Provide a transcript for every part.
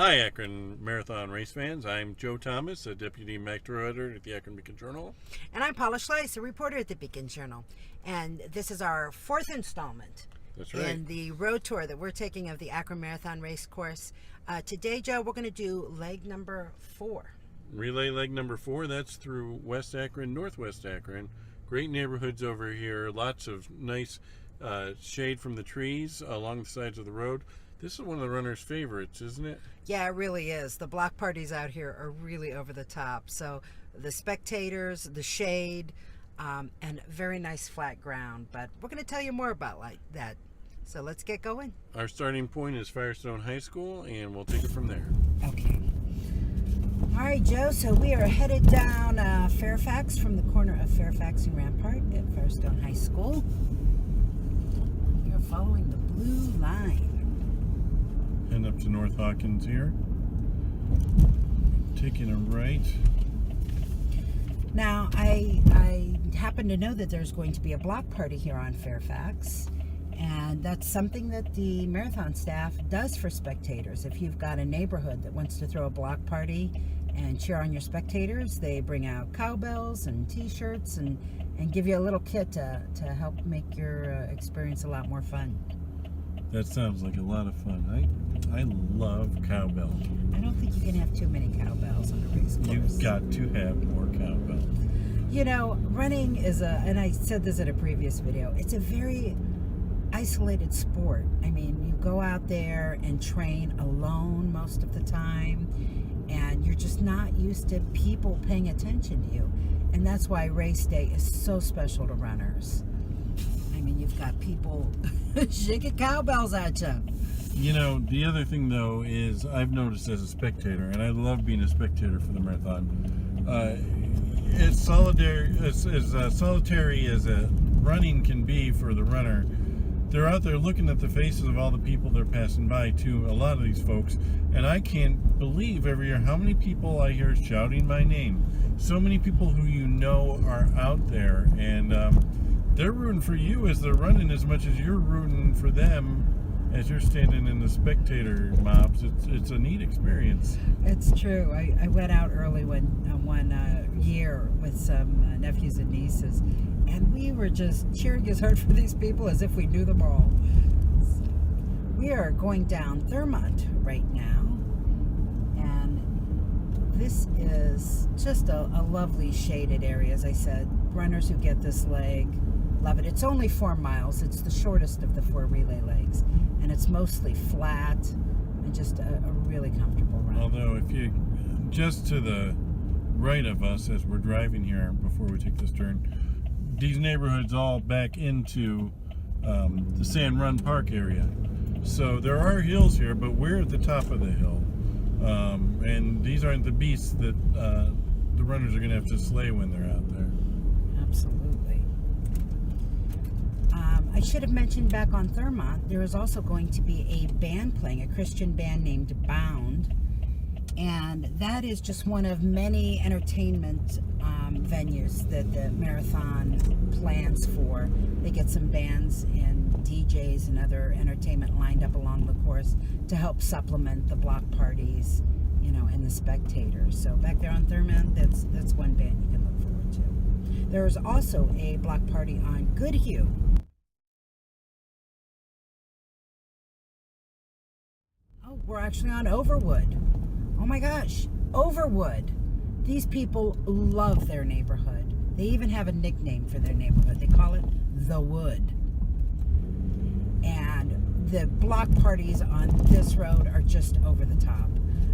Hi, Akron Marathon race fans. I'm Joe Thomas, a deputy macro editor at the Akron Beacon Journal. And I'm Paula Schleis, a reporter at the Beacon Journal. And this is our fourth installment in the road tour that we're taking of the Akron Marathon race course. Today, Joe, we're going to do leg number 4. Relay leg number 4, that's through West Akron, Northwest Akron. Great neighborhoods over here, lots of nice shade from the trees along the sides of the road. This is one of the runners' favorites, isn't it? Yeah, it really is. The block parties out here are really over the top. So the spectators, the shade, and very nice flat ground. But we're going to tell you more about that. So let's get going. Our starting point is Firestone High School, and we'll take it from there. Okay. All right, Joe. So we are headed down Fairfax from the corner of Fairfax and Rampart at Firestone High School. We are following the blue line. Heading up to North Hawkins here. Taking a right. Now, I happen to know that there's going to be a block party here on Fairfax, and that's something that the marathon staff does for spectators. If you've got a neighborhood that wants to throw a block party and cheer on your spectators, they bring out cowbells and t-shirts and give you a little kit to help make your experience a lot more fun. That sounds like a lot of fun. I love cowbells. I don't think you can have too many cowbells on a race course. You've got to have more cowbells. You know, running is and I said this in a previous video, it's a very isolated sport. I mean, you go out there and train alone most of the time, and you're just not used to people paying attention to you. And that's why race day is so special to runners. I mean, you've got people shaking cowbells at you. You know, the other thing, though, is I've noticed as a spectator, and I love being a spectator for the marathon, as solitary as a running can be for the runner, they're out there looking at the faces of all the people they're passing by, to a lot of these folks, and I can't believe every year how many people I hear shouting my name. So many people who you know are out there, and they're rooting for you as they're running as much as you're rooting for them as you're standing in the spectator mobs. It's a neat experience. It's true. I went out early one year with some nephews and nieces, and we were just cheering as hard for these people as if we knew them all. So we are going down Thurmont right now, and this is just a lovely shaded area. As I said, runners who get this leg love it. It's only 4 miles. It's the shortest of the 4 relay legs, and it's mostly flat and just a really comfortable run. Although if you just to the right of us as we're driving here before we take this turn, these neighborhoods all back into the Sand Run Park area. So there are hills here, but we're at the top of the hill, and these aren't the beasts that the runners are going to have to slay when they're out there. Absolutely. I should have mentioned back on Thurmont, there is also going to be a band playing, a Christian band named Bound, and that is just one of many entertainment venues that the marathon plans for. They get some bands and DJs and other entertainment lined up along the course to help supplement the block parties, you know, and the spectators. So back there on Thurmont, that's one band you can look forward to. There is also a block party on Goodhue. Oh, we're actually on Overwood. Oh my gosh, Overwood. These people love their neighborhood. They even have a nickname for their neighborhood. They call it The Wood. And the block parties on this road are just over the top.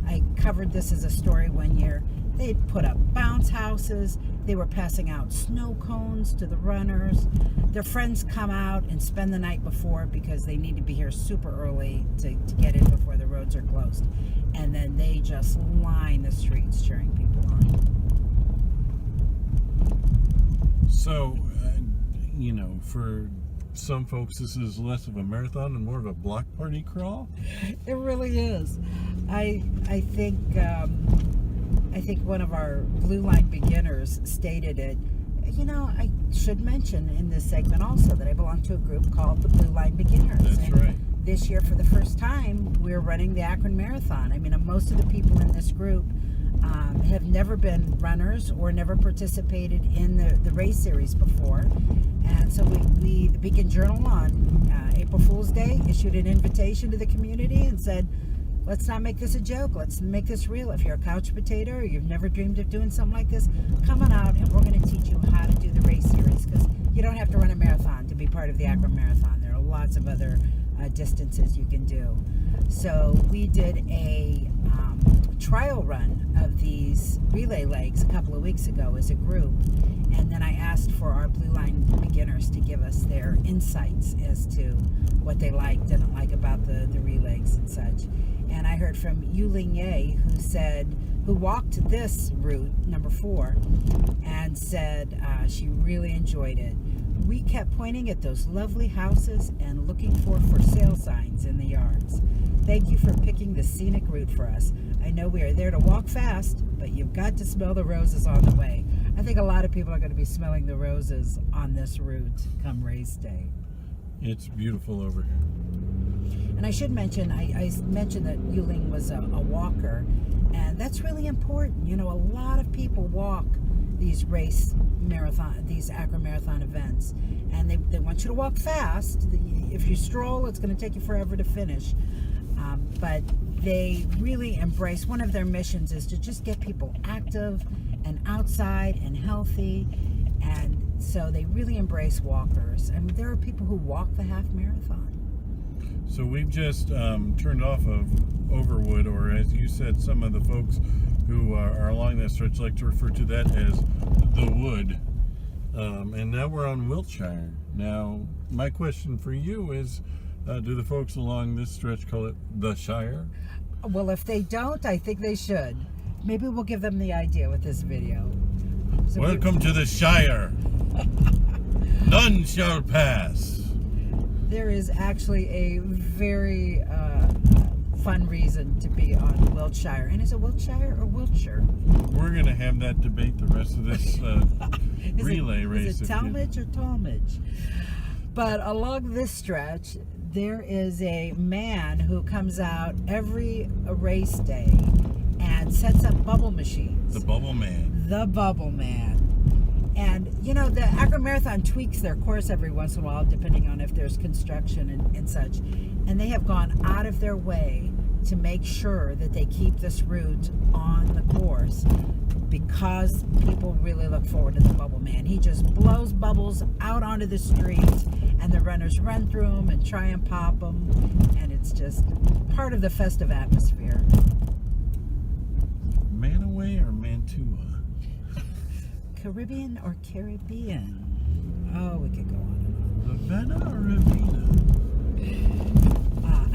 I covered this as a story one year. They'd put up bounce houses. They were passing out snow cones to the runners. Their friends come out and spend the night before because they need to be here super early to get in before the roads are closed. And then they just line the streets cheering people on. So, you know, for some folks, this is less of a marathon and more of a block party crawl. It really is. I think one of our Blue Line beginners stated it. You know, I should mention in this segment also that I belong to a group called the Blue Line Beginners. That's right. this year, for the first time, we're running the Akron Marathon. I mean, most of the people in this group have never been runners or never participated in the race series before. And so the Beacon Journal on April Fool's Day issued an invitation to the community and said, let's not make this a joke. Let's make this real. If you're a couch potato or you've never dreamed of doing something like this, come on out and we're going to teach you how to do the race series, because you don't have to run a marathon to be part of the Akron Marathon. There are lots of other distances you can do. So we did a trial run of these relay legs a couple of weeks ago as a group, and then I asked for our Blue Line beginners to give us their insights as to what they liked, didn't like about the relays and such. And I heard from Yuling Ye, who walked this route, number 4, and said she really enjoyed it. We kept pointing at those lovely houses and looking for sale signs in the yards. Thank you for picking the scenic route for us. I know we are there to walk fast, but you've got to smell the roses on the way. I think a lot of people are going to be smelling the roses on this route come race day. It's beautiful over here. And I should mention, I mentioned that Yuling was a walker, and that's really important. You know, a lot of people walk these Akron Marathon events, and they want you to walk fast. If you stroll, it's going to take you forever to finish. But they really embrace, one of their missions is to just get people active and outside and healthy, and so they really embrace walkers. And there are people who walk the half marathon. So we've just turned off of Overwood, or as you said, some of the folks who are along that stretch like to refer to that as the Wood. And now we're on Wiltshire. Now, my question for you is, do the folks along this stretch call it the Shire? Well, if they don't, I think they should. Maybe we'll give them the idea with this video. So welcome to the Shire. None shall pass. There is actually a very fun reason to be on Wiltshire. And is it Wiltshire or Wiltshire? We're going to have that debate the rest of this relay race. Is it Talmadge or Talmadge? But along this stretch, there is a man who comes out every race day and sets up bubble machines. The Bubble Man. The Bubble Man. And, you know, the Akron Marathon tweaks their course every once in a while, depending on if there's construction and such. And they have gone out of their way to make sure that they keep this route on the course, because people really look forward to the Bubble Man. He just blows bubbles out onto the street, and the runners run through them and try and pop them. And it's just part of the festive atmosphere. Manaway or Mantua? Caribbean or Caribbean? Oh, we could go on and on. Ravenna or Ravina?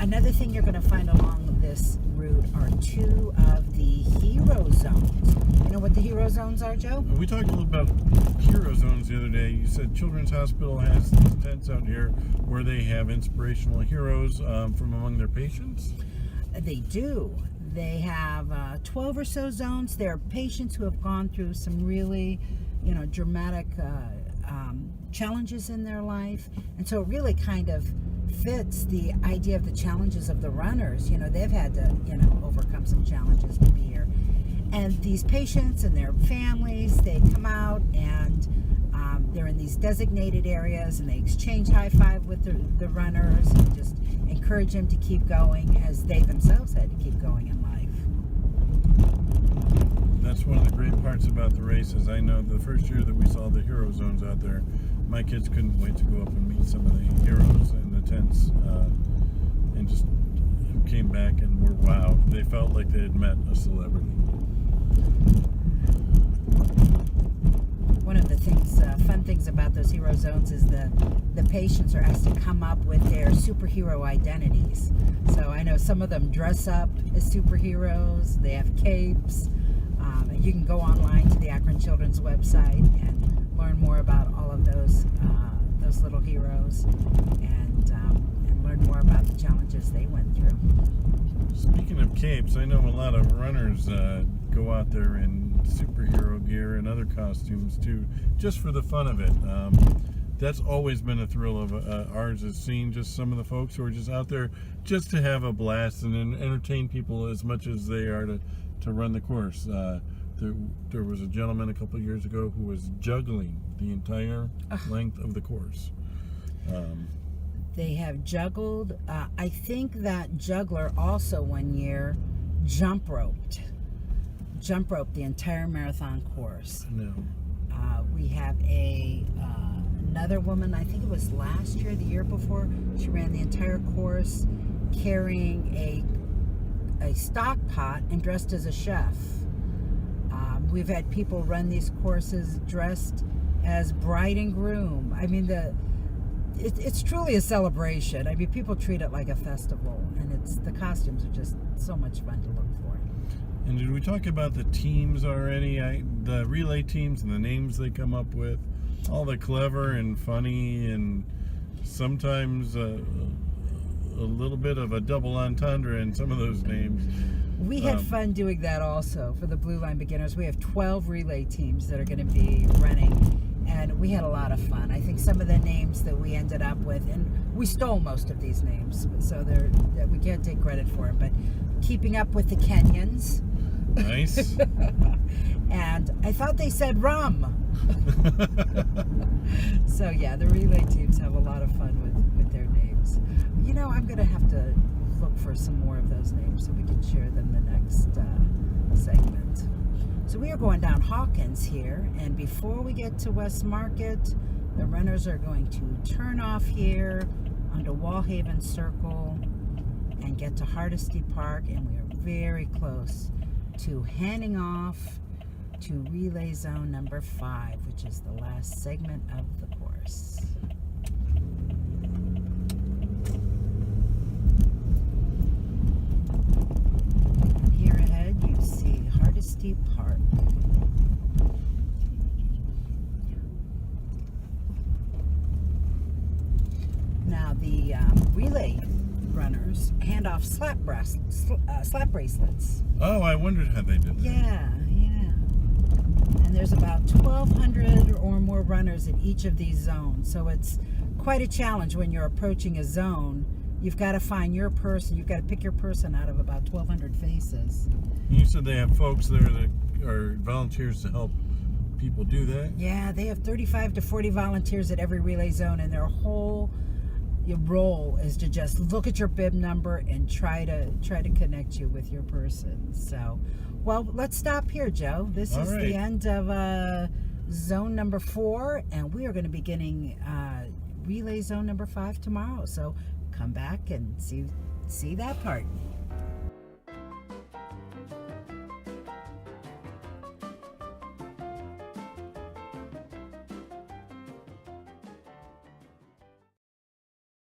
Another thing you're going to find along this route are 2 of the hero zones. You know what the hero zones are, Joe? We talked a little about hero zones the other day. You said Children's Hospital has these tents out here where they have inspirational heroes from among their patients. They do. They have 12 or so zones. There are patients who have gone through some really, dramatic challenges in their life. And so it really kind of fits the idea of the challenges of the runners. They've had to, overcome some challenges to be here. And these patients and their families, they come out and they're in these designated areas, and they exchange high five with the runners and just encourage them to keep going, as they themselves had to keep going in life. That's one of the great parts about the races. I know the first year that we saw the hero zones out there, my kids couldn't wait to go up and meet some of the heroes in the tents, and just came back and were wowed. They felt like they had met a celebrity. One of the fun things about those hero zones is the patients are asked to come up with their superhero identities. So I know some of them dress up as superheroes. They have capes. You can go online to the Akron Children's website and learn more about all of those little heroes, and learn more about the challenges they went through. Speaking of capes, I know a lot of runners go out there in superhero gear and other costumes too, just for the fun of it. that's always been a thrill of ours, is seeing just some of the folks who are just out there just to have a blast and entertain people as much as they are to run the course. There was a gentleman a couple of years ago who was juggling the entire length of the course. They have juggled. I think that juggler also one year jump roped the entire marathon course. No. We have another woman, I think it was last year, the year before, she ran the entire course carrying a stock pot and dressed as a chef. We've had people run these courses dressed as bride and groom. I mean, it's truly a celebration. I mean, people treat it like a festival, and the costumes are just so much fun to look for. And did we talk about the teams already? The relay teams and the names they come up with, all the clever and funny and sometimes a little bit of a double entendre in some of those names. We had fun doing that also for the Blue Line Beginners. We have 12 relay teams that are going to be running, and we had a lot of fun. I think some of the names that we ended up with, and we stole most of these names, so we can't take credit for it, but Keeping Up with the Kenyans. Nice. And I thought they said rum. So yeah, the relay teams have a lot of fun with their names. You know, I'm going to have to look for some more of those names so we can share them the next segment. So we are going down Hawkins here, and before we get to West Market, the runners are going to turn off here onto Wallhaven Circle and get to Hardesty Park, and we are very close to handing off to relay zone number 5, which is the last segment of the course. And here ahead you see Hardesty Park. Now the relay runners hand off slap bracelets. Oh, I wondered how they did that. Yeah. And there's about 1,200 or more runners in each of these zones. So it's quite a challenge when you're approaching a zone. You've got to find your person. You've got to pick your person out of about 1,200 faces. You said they have folks there that are volunteers to help people do that? Yeah, they have 35 to 40 volunteers at every relay zone, and their whole role is to just look at your bib number and try to connect you with your person. So, well, let's stop here, Joe. This is the end of zone number 4, and we are going to be beginning relay zone number 5 tomorrow. So come back and see that part.